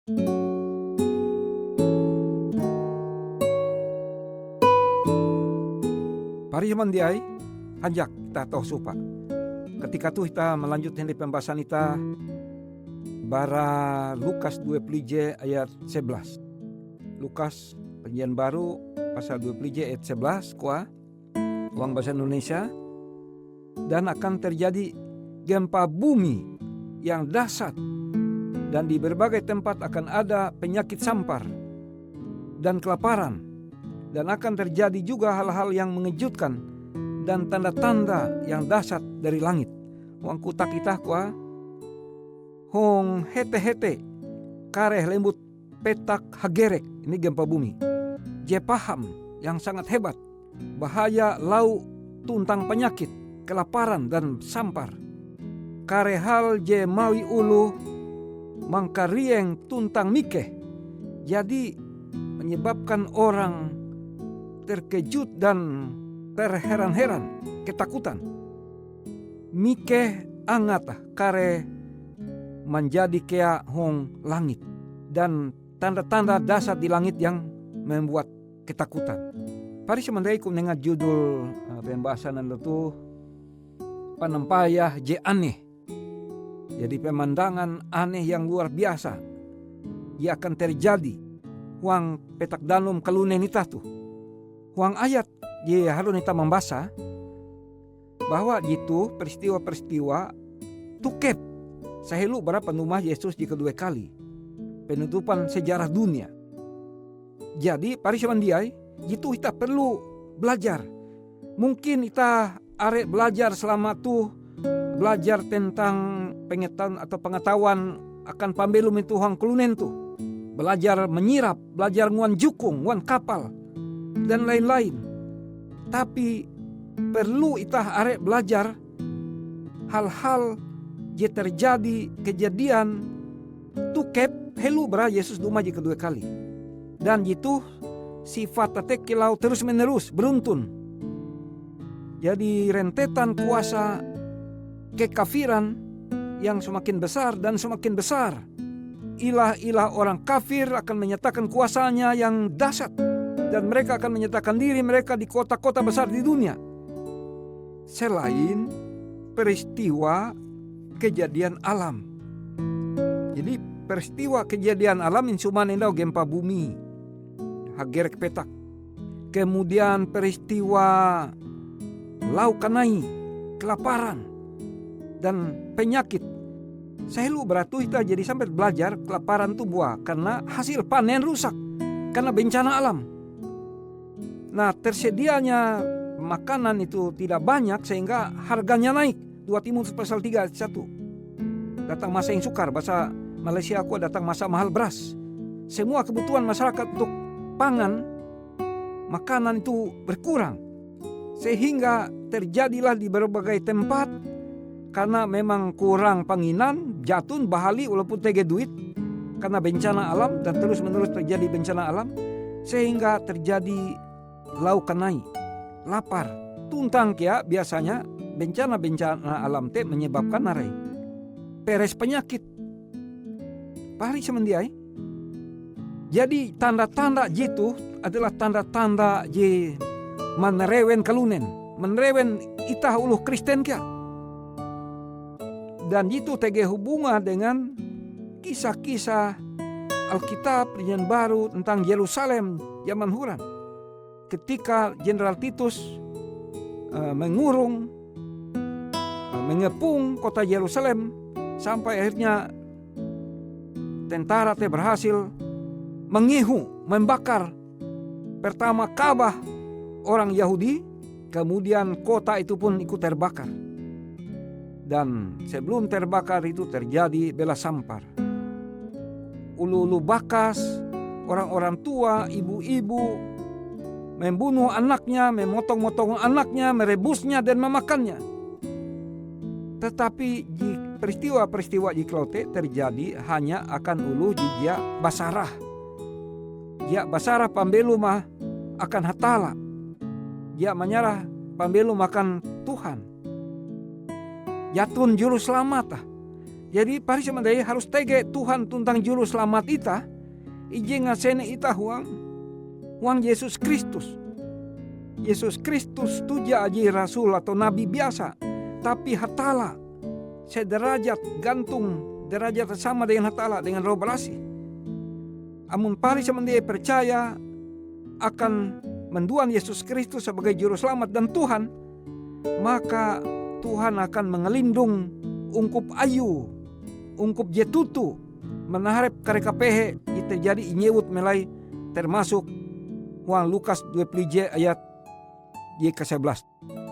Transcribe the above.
Pari mandiai, hanjak kita tahu supa. Ketika tu kita melanjutkan di pembahasan kita bara Lukas 20 ayat 11. Lukas Perjanjian Baru pasal 20 ayat 11 kuah uang bahasa Indonesia. Dan akan terjadi gempa bumi yang dahsyat, dan di berbagai tempat akan ada penyakit sampar dan kelaparan, dan akan terjadi juga hal-hal yang mengejutkan dan tanda-tanda yang dahsyat dari langit. Wang kutak kita kuah hong hete-hete kareh lembut petak hagerek, ini gempa bumi. Je paham yang sangat hebat, bahaya lau tuntang penyakit, kelaparan dan sampar. Karehal je mawi ulu mangkarieng tuntang mikeh. Jadi menyebabkan orang terkejut dan terheran-heran, ketakutan. Mikeh angat kare menjadi kea hong langit, dan tanda-tanda dasar di langit yang membuat ketakutan. Pari semandai ku nengat judul pembahasan itu panampayah je aneh. Jadi pemandangan aneh yang luar biasa ia akan terjadi huang petak danum kalunen ita tu. Huang ayat ye harus kita membaca bahwa gitu peristiwa-peristiwa tukep sahelu bara penumah Yesus di kedua kali. Penutupan sejarah dunia. Jadi pari samandiai gitu kita perlu belajar. Mungkin kita arek belajar selama tu belajar tentang pengetahuan akan pambelum itu hang kelunen tu. Belajar menyirap, belajar nguan jukung, nguan kapal dan lain-lain. Tapi perlu itah arek belajar hal-hal je terjadi kejadian tukep helu bara Yesus dumaji kedua kali. Dan itu sifat tatek kilau terus menerus beruntun. Jadi rentetan kuasa kekafiran yang semakin besar dan semakin besar. Ilah-ilah orang kafir akan menyatakan kuasanya yang dahsyat, dan mereka akan menyatakan diri mereka di kota-kota besar di dunia. Selain peristiwa kejadian alam. Jadi peristiwa kejadian alam insuman endau gempa bumi, hagerek petak. Kemudian peristiwa lau kanai, kelaparan dan penyakit. Saya lu beratu kita jadi sampai belajar kelaparan itu buah karena hasil panen rusak karena bencana alam. Nah, tersedianya makanan itu tidak banyak sehingga harganya naik. 2 Timotius pasal 3 ayat 1. Datang masa yang sukar, bahasa Malaysia aku datang masa mahal beras. Semua kebutuhan masyarakat untuk pangan, makanan itu berkurang. Sehingga terjadilah di berbagai tempat karena memang kurang panginan, jatun, bahali walaupun tege duit karena bencana alam dan terus menerus terjadi bencana alam sehingga terjadi lau kanai, lapar, tuntang kia biasanya bencana alam te menyebabkan narai peres penyakit. Pahari semendiai. Jadi tanda-tanda jitu adalah tanda-tanda je menerewen kalunen, menerewen itah uluh Kristen kia. Dan itu tege hubungan dengan kisah-kisah Alkitab Perjanjian Baru tentang Yerusalem zaman Huram. Ketika Jenderal Titus mengepung kota Yerusalem sampai akhirnya tentara berhasil membakar pertama Ka'bah orang Yahudi, kemudian kota itu pun ikut terbakar. Dan sebelum terbakar itu terjadi bela sampar. Ulu-ulu bakas, orang-orang tua, ibu-ibu membunuh anaknya, memotong-motong anaknya, merebusnya dan memakannya. Tetapi peristiwa-peristiwa di Klote terjadi hanya akan ulu jijia basarah. Ya basarah pambelu mah akan hatala. Ya menyerah pambelu makan Tuhan. Yatun juru selamat. Jadi parisa mandai harus tege Tuhan tentang juru selamat ita, ije ngasene ita huang Yesus Kristus. Yesus Kristus tuja aji rasul atau nabi biasa, tapi hatala sederajat gantung derajat sama dengan hatala, dengan roh berasi. Amun parisa mandai percaya akan menduan Yesus Kristus sebagai juru selamat dan Tuhan, maka Tuhan akan mengelindung ungkup ayu, ungkup jetutu, menaharap karekapehe terjadi inyewut melai termasuk Lukas 20 ayat Y ke 11.